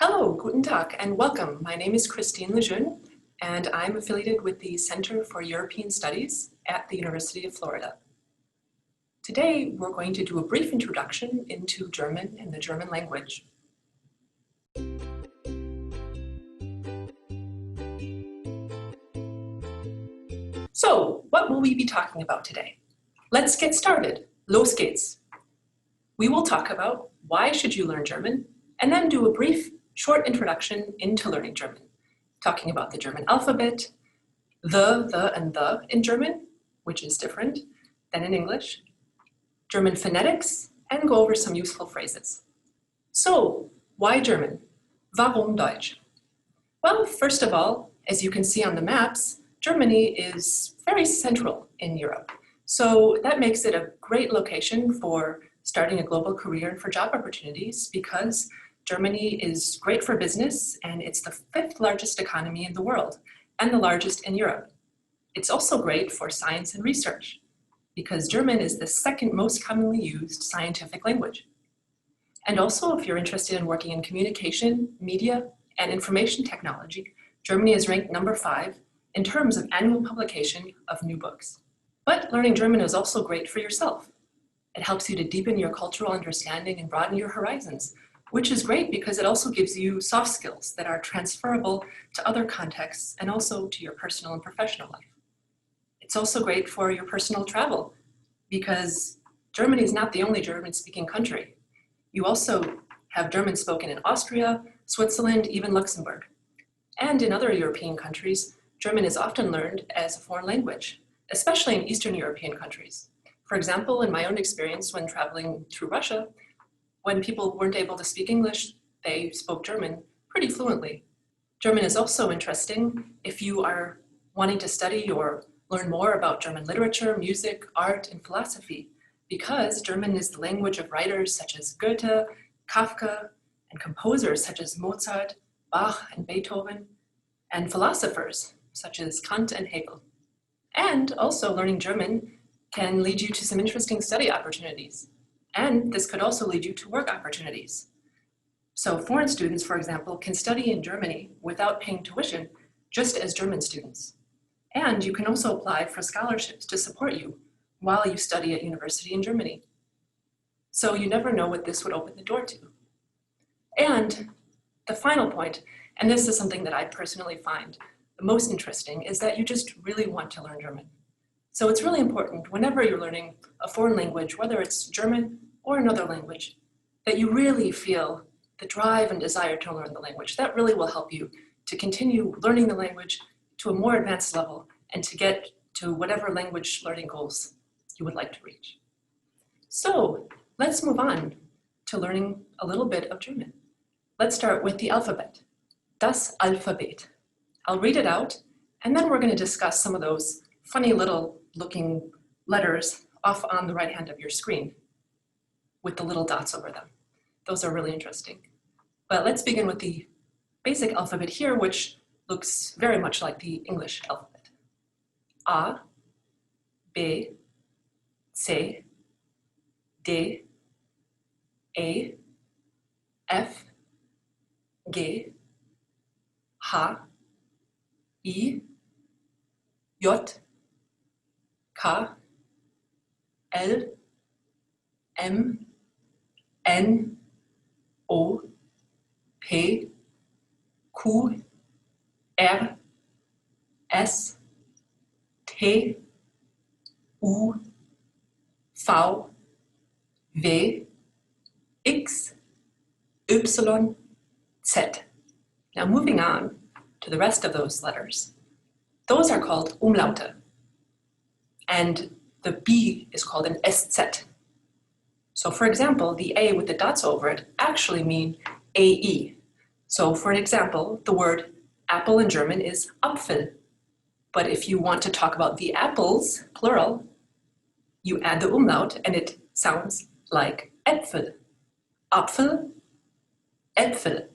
Hello, guten Tag, and welcome. My name is Christine Lejeune, and I'm affiliated with the Center for European Studies at the University of Florida. Today, we're going to do a brief introduction into German and the German language. So, what will we be talking about today? Let's get started. Los geht's. We will talk about why should you learn German, and then do a brief, short introduction into learning German, talking about the German alphabet, the, and the in German, which is different than in English, German phonetics, and go over some useful phrases. So, why German? Warum Deutsch? Well, first of all, as you can see on the maps, Germany is very central in Europe. So that makes it a great location for starting a global career and for job opportunities because Germany is great for business and it's the 5th largest economy in the world and the largest in Europe. It's also great for science and research because German is the 2nd most commonly used scientific language. And also, if you're interested in working in communication, media, and information technology, Germany is ranked number 5 in terms of annual publication of new books. But learning German is also great for yourself. It helps you to deepen your cultural understanding and broaden your horizons, which is great because it also gives you soft skills that are transferable to other contexts and also to your personal and professional life. It's also great for your personal travel because Germany is not the only German-speaking country. You also have German spoken in Austria, Switzerland, even Luxembourg. And in other European countries, German is often learned as a foreign language, especially in Eastern European countries. For example, in my own experience when traveling through Russia, when people weren't able to speak English, they spoke German pretty fluently. German is also interesting if you are wanting to study or learn more about German literature, music, art, and philosophy, because German is the language of writers such as Goethe, Kafka, and composers such as Mozart, Bach, and Beethoven, and philosophers such as Kant and Hegel. And also learning German can lead you to some interesting study opportunities. And this could also lead you to work opportunities. So foreign students, for example, can study in Germany without paying tuition, just as German students. And you can also apply for scholarships to support you while you study at university in Germany. So you never know what this would open the door to. And the final point, and this is something that I personally find the most interesting, is that you just really want to learn German. So it's really important whenever you're learning a foreign language, whether it's German or another language, that you really feel the drive and desire to learn the language. That really will help you to continue learning the language to a more advanced level and to get to whatever language learning goals you would like to reach. So let's move on to learning a little bit of German. Let's start with the alphabet. Das Alphabet. I'll read it out, and then we're going to discuss some of those funny little looking letters off on the right hand of your screen with the little dots over them. Those are really interesting. But let's begin with the basic alphabet here, which looks very much like the English alphabet. A, B, C, D, E, F, G, H, I, J, K, L, M, N, O, P, Q, R, S, T, U, V, W, X, Y, Z. Now moving on to the rest of those letters. Those are called Umlaute. And the B is called an SZ. So for example, the A with the dots over it actually mean AE. So for an example, the word apple in German is Apfel. But if you want to talk about the apples, plural, you add the umlaut and it sounds like Äpfel. Apfel, Äpfel.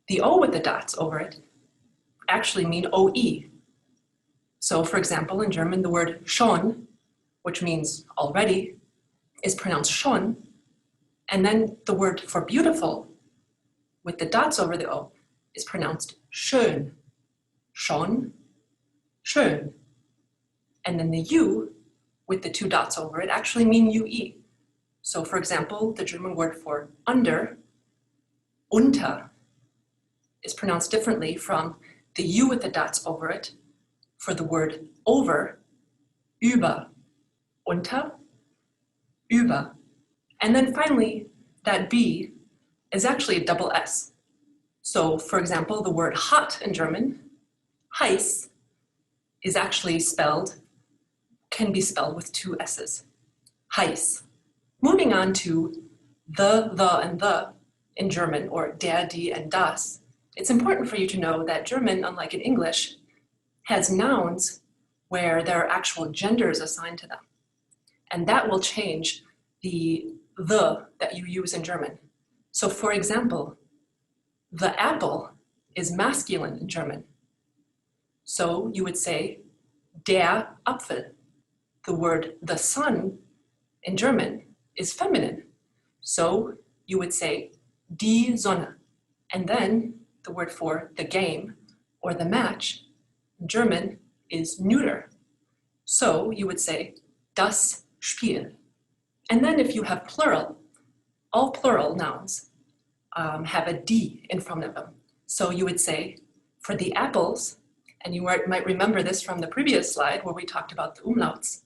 The O with the dots over it actually mean OE. So for example, in German, the word schon, which means already, is pronounced schon. And then the word for beautiful, with the dots over the O is pronounced schön. Schon, schön. And then the U with the two dots over it actually mean UE. So for example, the German word for under, unter, is pronounced differently from the U with the dots over it for the word over, über, unter, über. And then finally, that B is actually a double S. So for example, the word hot in German, heiß, is actually can be spelled with two S's, heiß. Moving on to the, and the in German, or der, die, and das, it's important for you to know that German, unlike in English, has nouns where there are actual genders assigned to them. And that will change the that you use in German. So for example, the apple is masculine in German. So you would say der Apfel. The word the sun in German is feminine. So you would say die Sonne. And then the word for the game or the match in German is neuter. So you would say das Spiel. And then if you have plural, all plural nouns have a D in front of them. So you would say for the apples, and you might remember this from the previous slide where we talked about the umlauts,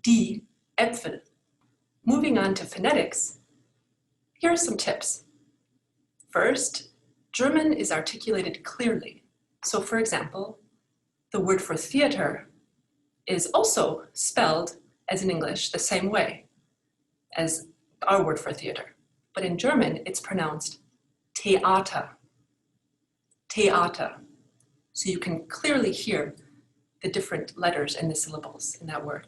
die Äpfel. Moving on to phonetics, here are some tips. First, German is articulated clearly. So for example, the word for theater is also spelled as in English the same way as our word for theater. But in German, it's pronounced Theater. Theater. So you can clearly hear the different letters and the syllables in that word.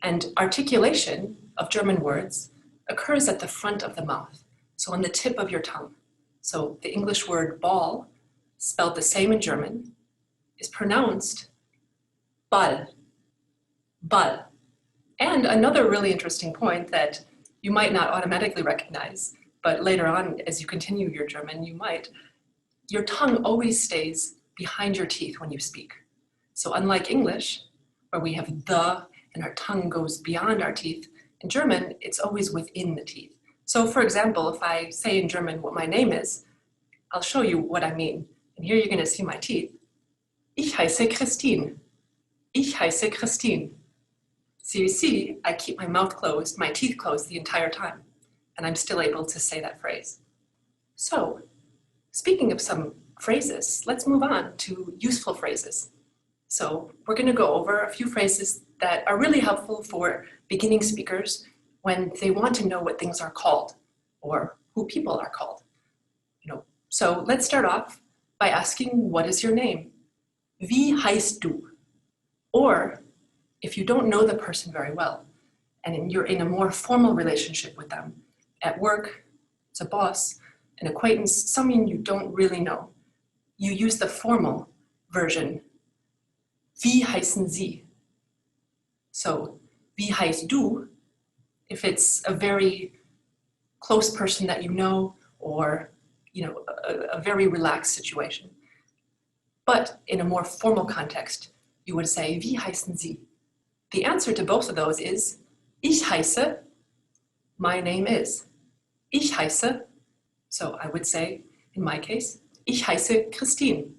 And articulation of German words occurs at the front of the mouth, so on the tip of your tongue. So the English word ball, spelled the same in German, is pronounced Ball. Ball. And another really interesting point that you might not automatically recognize, but later on as you continue your German, you might, your tongue always stays behind your teeth when you speak. So unlike English, where we have the and our tongue goes beyond our teeth, in German, it's always within the teeth. So for example, if I say in German what my name is, I'll show you what I mean. And here you're gonna see my teeth. Ich heiße Christine. Ich heiße Christine. So you see, I keep my mouth closed, my teeth closed the entire time, and I'm still able to say that phrase. So, speaking of some phrases, let's move on to useful phrases. So we're going to go over a few phrases that are really helpful for beginning speakers when they want to know what things are called or who people are called. So let's start off by asking, what is your name? Wie heißt du? Or if you don't know the person very well and you're in a more formal relationship with them, at work, it's a boss, an acquaintance, someone you don't really know, you use the formal version. Wie heißen Sie? So, wie heißt du? If it's a very close person that you know, or a very relaxed situation. But in a more formal context, you would say, wie heißen Sie? The answer to both of those is, ich heiße, my name is. Ich heiße, so I would say, in my case, ich heiße Christine.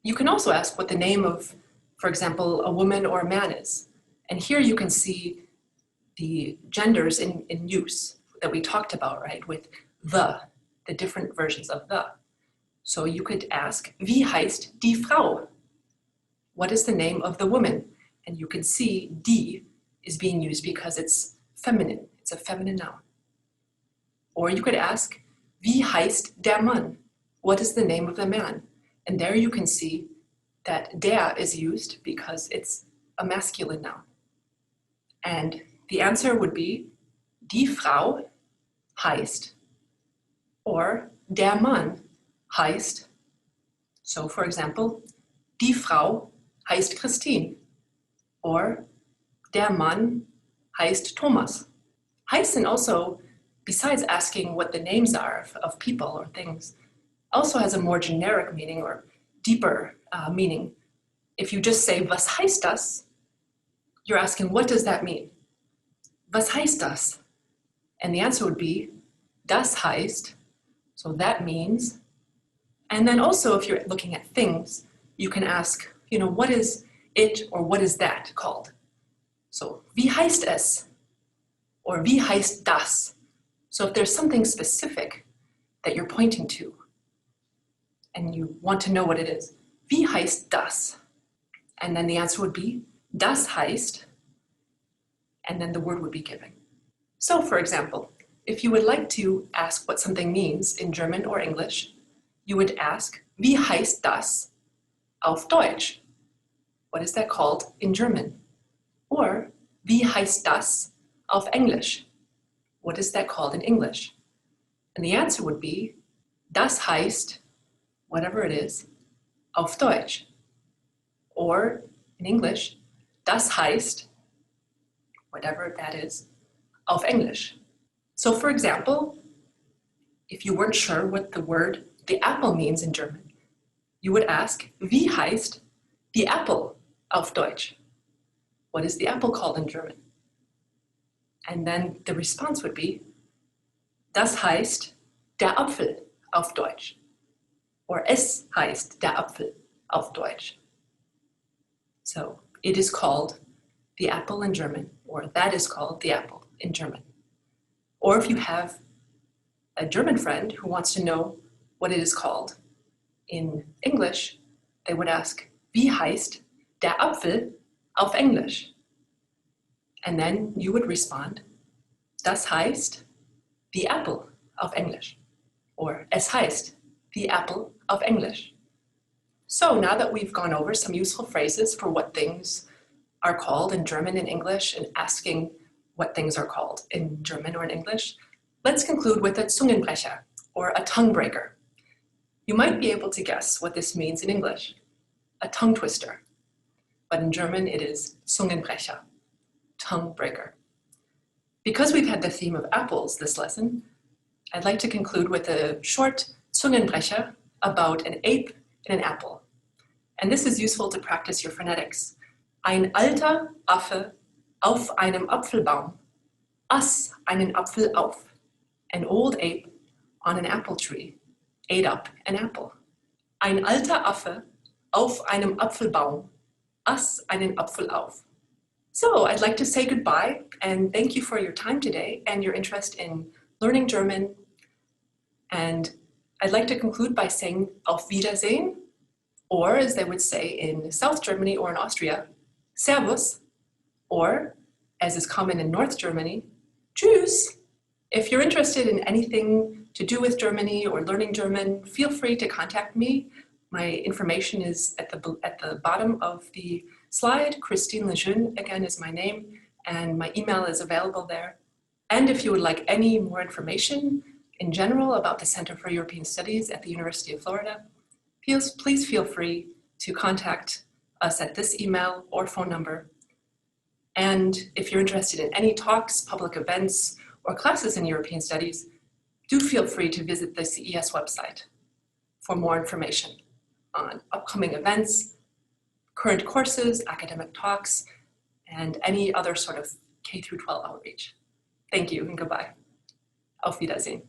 You can also ask what the name of, for example, a woman or a man is. And here you can see the genders in use that we talked about, right, with the different versions of the. So you could ask, wie heißt die Frau? What is the name of the woman? And you can see die is being used because it's feminine. It's a feminine noun. Or you could ask, wie heißt der Mann? What is the name of the man? And there you can see that der is used because it's a masculine noun. And the answer would be, die Frau heißt, or der Mann heißt. So for example, die Frau heißt Christine, or der Mann heißt Thomas. Heißen also besides asking what the names are of people or things, also has a more generic meaning or deeper meaning. If you just say, was heißt das? You're asking, what does that mean? Was heißt das? And the answer would be, das heißt, so that means. And then also, if you're looking at things, you can ask, what is it or what is that called? So, wie heißt es? Or wie heißt das? So if there's something specific that you're pointing to, and you want to know what it is, wie heißt das? And then the answer would be, das heißt, and then the word would be given. So for example, if you would like to ask what something means in German or English, you would ask, wie heißt das auf Deutsch? What is that called in German? Or, wie heißt das auf Englisch? What is that called in English? And the answer would be, das heißt, whatever it is, auf Deutsch. Or, in English, das heißt, whatever that is, auf English. So for example, if you weren't sure what the word the apple means in German, you would ask, wie heißt die Apple auf Deutsch? What is the apple called in German? And then the response would be, das heißt der Apfel auf Deutsch. Or es heißt der Apfel auf Deutsch. So it is called the apple in German, or that is called the apple in German. Or if you have a German friend who wants to know what it is called in English, they would ask, wie heißt der Apfel auf Englisch? And then you would respond, das heißt die Apple auf Englisch. Or es heißt die Apple auf Englisch. So now that we've gone over some useful phrases for what things are called in German and English and asking what things are called in German or in English, let's conclude with a Zungenbrecher, or a tongue breaker. You might be able to guess what this means in English, a tongue twister. But in German it is Zungenbrecher, tongue breaker. Because we've had the theme of apples this lesson, I'd like to conclude with a short Zungenbrecher about an ape and an apple. And this is useful to practice your phonetics. Ein alter Affe auf einem Apfelbaum aß einen Apfel auf. An old ape on an apple tree ate up an apple. Ein alter Affe auf einem Apfelbaum aß einen Apfel auf. So I'd like to say goodbye and thank you for your time today and your interest in learning German. And I'd like to conclude by saying Auf Wiedersehen, or as they would say in South Germany or in Austria, Servus, or as is common in North Germany, Tschüss. If you're interested in anything to do with Germany or learning German, feel free to contact me. My information is at the bottom of the slide. Christine Lejeune, again, is my name, and my email is available there. And if you would like any more information in general about the Center for European Studies at the University of Florida, please feel free to contact us at this email or phone number. And if you're interested in any talks, public events, or classes in European Studies, do feel free to visit the CES website for more information on upcoming events, current courses, academic talks, and any other sort of K through 12 outreach. Thank you and goodbye. Auf Wiedersehen.